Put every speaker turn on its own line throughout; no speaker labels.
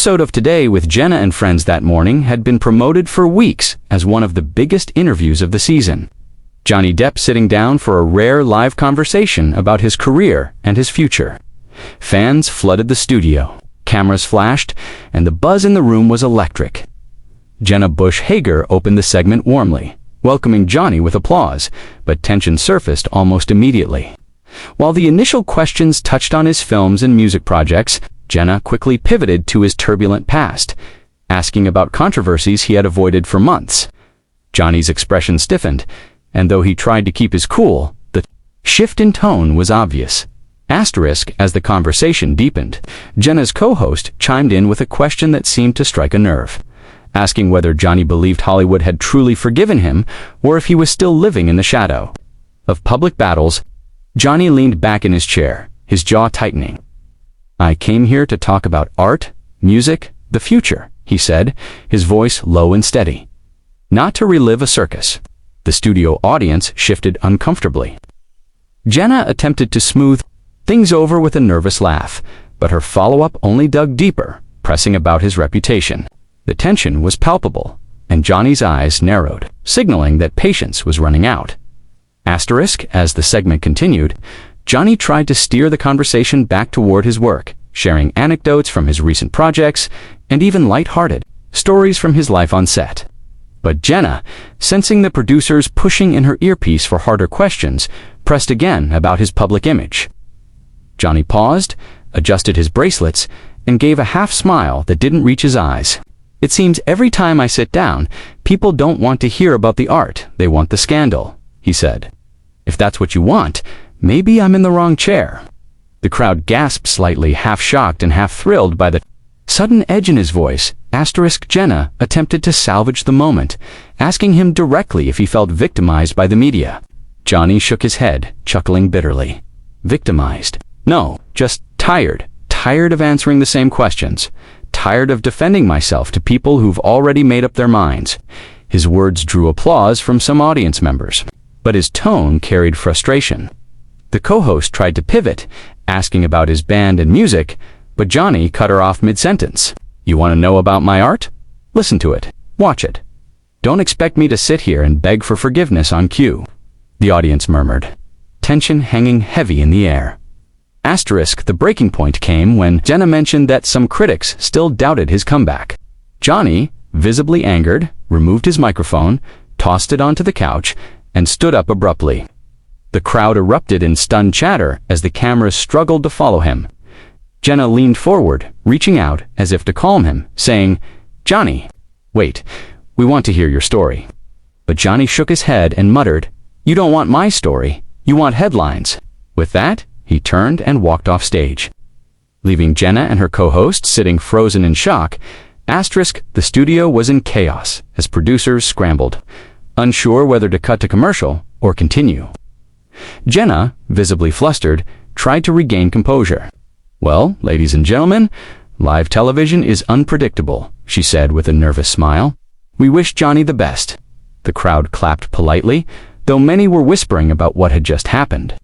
episode of Today with Jenna and Friends that morning had been promoted for weeks as one of the biggest interviews of the season. Johnny Depp sitting down for a rare live conversation about his career and his future. Fans flooded the studio, cameras flashed, and the buzz in the room was electric. Jenna Bush Hager opened the segment warmly, welcoming Johnny with applause, but tension surfaced almost immediately. While the initial questions touched on his films and music projects, Jenna quickly pivoted to his turbulent past, asking about controversies he had avoided for months. Johnny's expression stiffened, and though he tried to keep his cool, the shift in tone was obvious. Asterisk, as the conversation deepened, Jenna's co-host chimed in with a question that seemed to strike a nerve, asking whether Johnny believed Hollywood had truly forgiven him or if he was still living in the shadow of public battles. Johnny leaned back in his chair, his jaw tightening. "I came here to talk about art, music, the future," he said, his voice low and steady. "Not to relive a circus." The studio audience shifted uncomfortably. Jenna attempted to smooth things over with a nervous laugh, but her follow-up only dug deeper, pressing about his reputation. The tension was palpable, and Johnny's eyes narrowed, signaling that patience was running out. Asterisk, as the segment continued, Johnny tried to steer the conversation back toward his work, sharing anecdotes from his recent projects and even light-hearted stories from his life on set. But Jenna, sensing the producers pushing in her earpiece for harder questions, pressed again about his public image. Johnny paused, adjusted his bracelets, and gave a half-smile that didn't reach his eyes. "It seems every time I sit down, people don't want to hear about the art, they want the scandal," he said. "If that's what you want, maybe I'm in the wrong chair." The crowd gasped slightly, half shocked and half thrilled by the sudden edge in his voice. Asterisk, Jenna attempted to salvage the moment, asking him directly if he felt victimized by the media. Johnny shook his head, chuckling bitterly. "Victimized? No, just tired. Tired of answering the same questions. Tired of defending myself to people who've already made up their minds." His words drew applause from some audience members, but his tone carried frustration. The co-host tried to pivot, asking about his band and music, but Johnny cut her off mid-sentence. "You want to know about my art? Listen to it. Watch it. Don't expect me to sit here and beg for forgiveness on cue." The audience murmured, tension hanging heavy in the air. Asterisk, the breaking point came when Jenna mentioned that some critics still doubted his comeback. Johnny, visibly angered, removed his microphone, tossed it onto the couch, and stood up abruptly. The crowd erupted in stunned chatter as the cameras struggled to follow him. Jenna leaned forward, reaching out as if to calm him, saying, "Johnny, wait, we want to hear your story." But Johnny shook his head and muttered, "You don't want my story, you want headlines." With that, he turned and walked off stage, leaving Jenna and her co-host sitting frozen in shock. Asterisk, the studio was in chaos as producers scrambled, unsure whether to cut to commercial or continue. Jenna, visibly flustered, tried to regain composure. "Well, ladies and gentlemen, live television is unpredictable," she said with a nervous smile. "We wish Johnny the best." The crowd clapped politely, though many were whispering about what had just happened.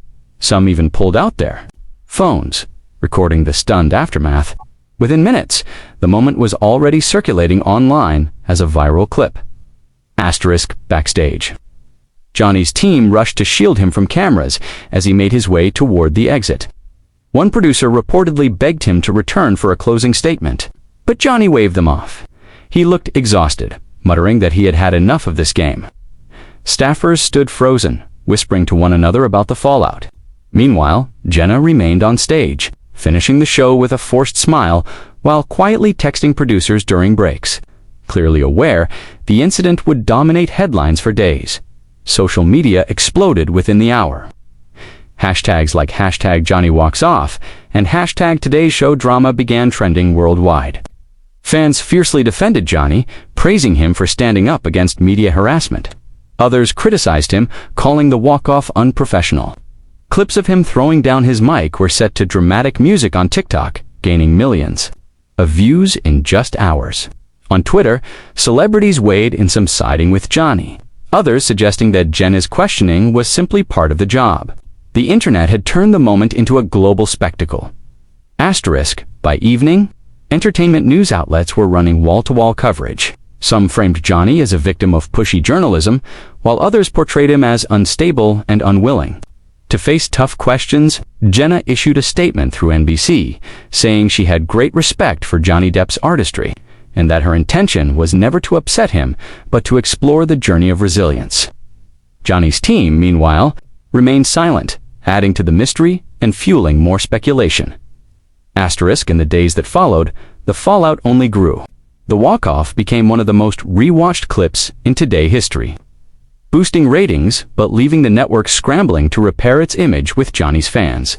Some even pulled out their phones, recording the stunned aftermath. Within minutes, the moment was already circulating online as a viral clip. Asterisk, backstage. Johnny's team rushed to shield him from cameras as he made his way toward the exit. One producer reportedly begged him to return for a closing statement, but Johnny waved them off. He looked exhausted, muttering that he had had enough of this game. Staffers stood frozen, whispering to one another about the fallout. Meanwhile, Jenna remained on stage, finishing the show with a forced smile while quietly texting producers during breaks. Clearly aware, the incident would dominate headlines for days. Social media exploded within the hour. Hashtags like #JohnnyWalksOff and #TodayShowDrama began trending worldwide. Fans fiercely defended Johnny, praising him for standing up against media harassment. Others criticized him, calling the walk-off unprofessional. Clips of him throwing down his mic were set to dramatic music on TikTok, gaining millions of views in just hours. On Twitter, celebrities weighed in, some siding with Johnny, others suggesting that Jenna's questioning was simply part of the job. The internet had turned the moment into a global spectacle. Asterisk, by evening, Entertainment news outlets were running wall-to-wall coverage. Some framed Johnny as a victim of pushy journalism, while others portrayed him as unstable and unwilling. To face tough questions, Jenna issued a statement through NBC, saying she had great respect for Johnny Depp's artistry, and that her intention was never to upset him, but to explore the journey of resilience. Johnny's team, meanwhile, remained silent, adding to the mystery and fueling more speculation. Asterisk, in the days that followed, the fallout only grew. The walk-off became one of the most rewatched clips in Today history, boosting ratings but leaving the network scrambling to repair its image with Johnny's fans.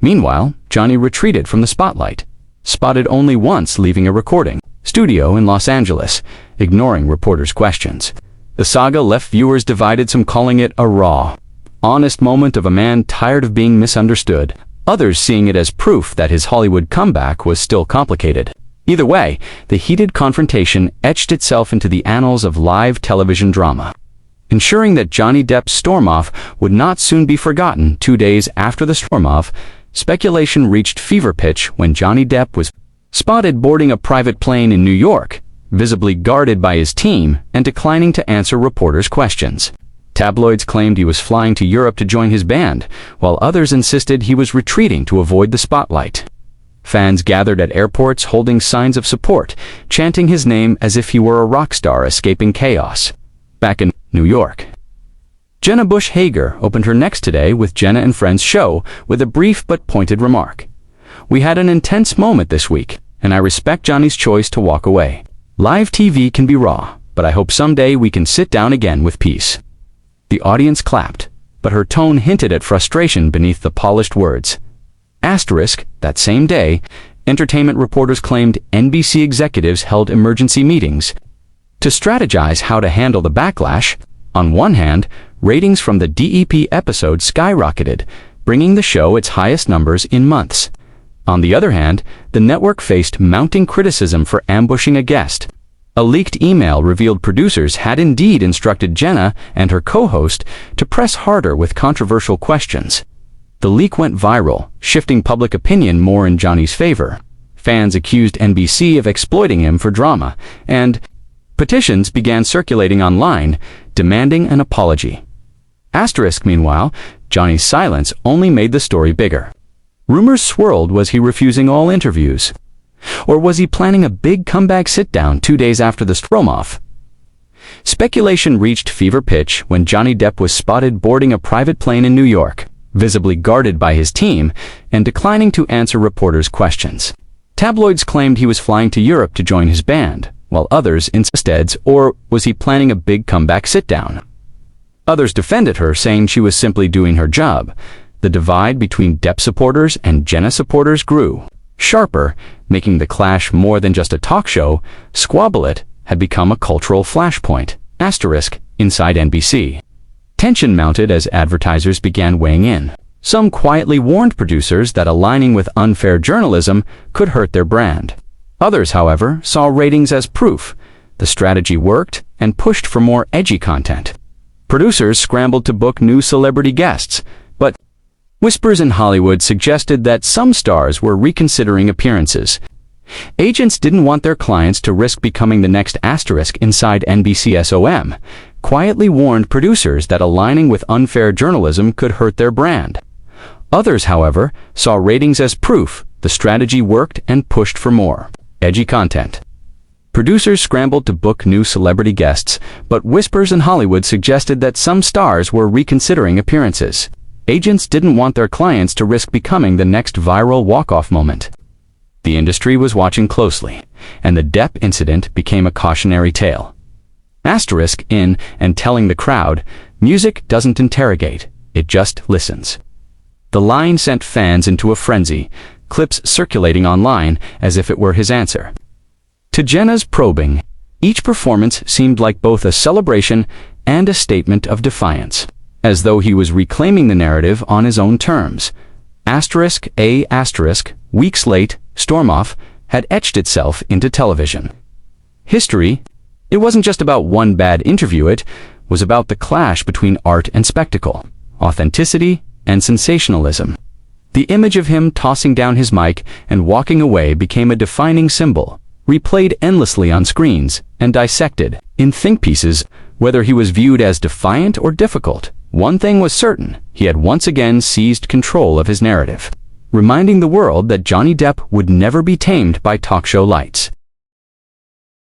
Meanwhile, Johnny retreated from the spotlight, spotted only once leaving a recording studio in Los Angeles, ignoring reporters' questions. The saga left viewers divided, some calling it a raw, honest moment of a man tired of being misunderstood, others seeing it as proof that his Hollywood comeback was still complicated. Either way, the heated confrontation etched itself into the annals of live television drama, ensuring that Johnny Depp's storm off would not soon be forgotten. 2 days after the storm off, speculation reached fever pitch when Johnny Depp was spotted boarding a private plane in New York, visibly guarded by his team and declining to answer reporters' questions. Tabloids claimed he was flying to Europe to join his band, while others insisted he was retreating to avoid the spotlight. Fans gathered at airports holding signs of support, chanting his name as if he were a rock star escaping chaos. Back in New York, Jenna Bush Hager opened her Next Today with Jenna and Friends show with a brief but pointed remark. "We had an intense moment this week, and I respect Johnny's choice to walk away. Live TV can be raw, but I hope someday we can sit down again with peace." The audience clapped, but her tone hinted at frustration beneath the polished words. Asterisk, that same day, entertainment reporters claimed NBC executives held emergency meetings to strategize how to handle the backlash. On one hand, ratings from the DEP episode skyrocketed, bringing the show its highest numbers in months. On the other hand, the network faced mounting criticism for ambushing a guest. A leaked email revealed producers had indeed instructed Jenna and her co-host to press harder with controversial questions. The leak went viral, shifting public opinion more in Johnny's favor. Fans accused NBC of exploiting him for drama, and petitions began circulating online, demanding an apology. Asterisk, meanwhile, Johnny's silence only made the story bigger. Rumors swirled, was he refusing all interviews? Or was he planning a big comeback sit-down 2 days after the storm off? Speculation reached fever pitch when Johnny Depp was spotted boarding a private plane in New York, visibly guarded by his team, and declining to answer reporters' questions. Tabloids claimed he was flying to Europe to join his band, while others insisted, or was he planning a big comeback sit-down? Others defended her, saying she was simply doing her job. The divide between Depp supporters and Jenna supporters grew sharper, making the clash more than just a talk show. Squabble It had become a cultural flashpoint. Asterisk, inside NBC. Tension mounted as advertisers began weighing in. Some quietly warned producers that aligning with unfair journalism could hurt their brand. Others, however, saw ratings as proof the strategy worked and pushed for more edgy content. Producers scrambled to book new celebrity guests, but whispers in Hollywood suggested that some stars were reconsidering appearances. Agents didn't want their clients to risk becoming the next asterisk inside NBC. Quietly warned producers that aligning with unfair journalism could hurt their brand. Others, however, saw ratings as proof the strategy worked and pushed for more edgy content. Producers scrambled to book new celebrity guests, but whispers in Hollywood suggested that some stars were reconsidering appearances. Agents didn't want their clients to risk becoming the next viral walk-off moment. The industry was watching closely, and the Depp incident became a cautionary tale. Asterisk in and telling the crowd, music doesn't interrogate, it just listens. The line sent fans into a frenzy, clips circulating online as if it were his answer. To Jenna's probing, each performance seemed like both a celebration and a statement of defiance, as though he was reclaiming the narrative on his own terms. Asterisk, weeks late, Storm Off had etched itself into television history. It wasn't just about one bad interview, it was about the clash between art and spectacle, authenticity and sensationalism. The image of him tossing down his mic and walking away became a defining symbol, replayed endlessly on screens and dissected in think pieces. Whether he was viewed as defiant or difficult, one thing was certain: he had once again seized control of his narrative, reminding the world that Johnny Depp would never be tamed by talk show lights.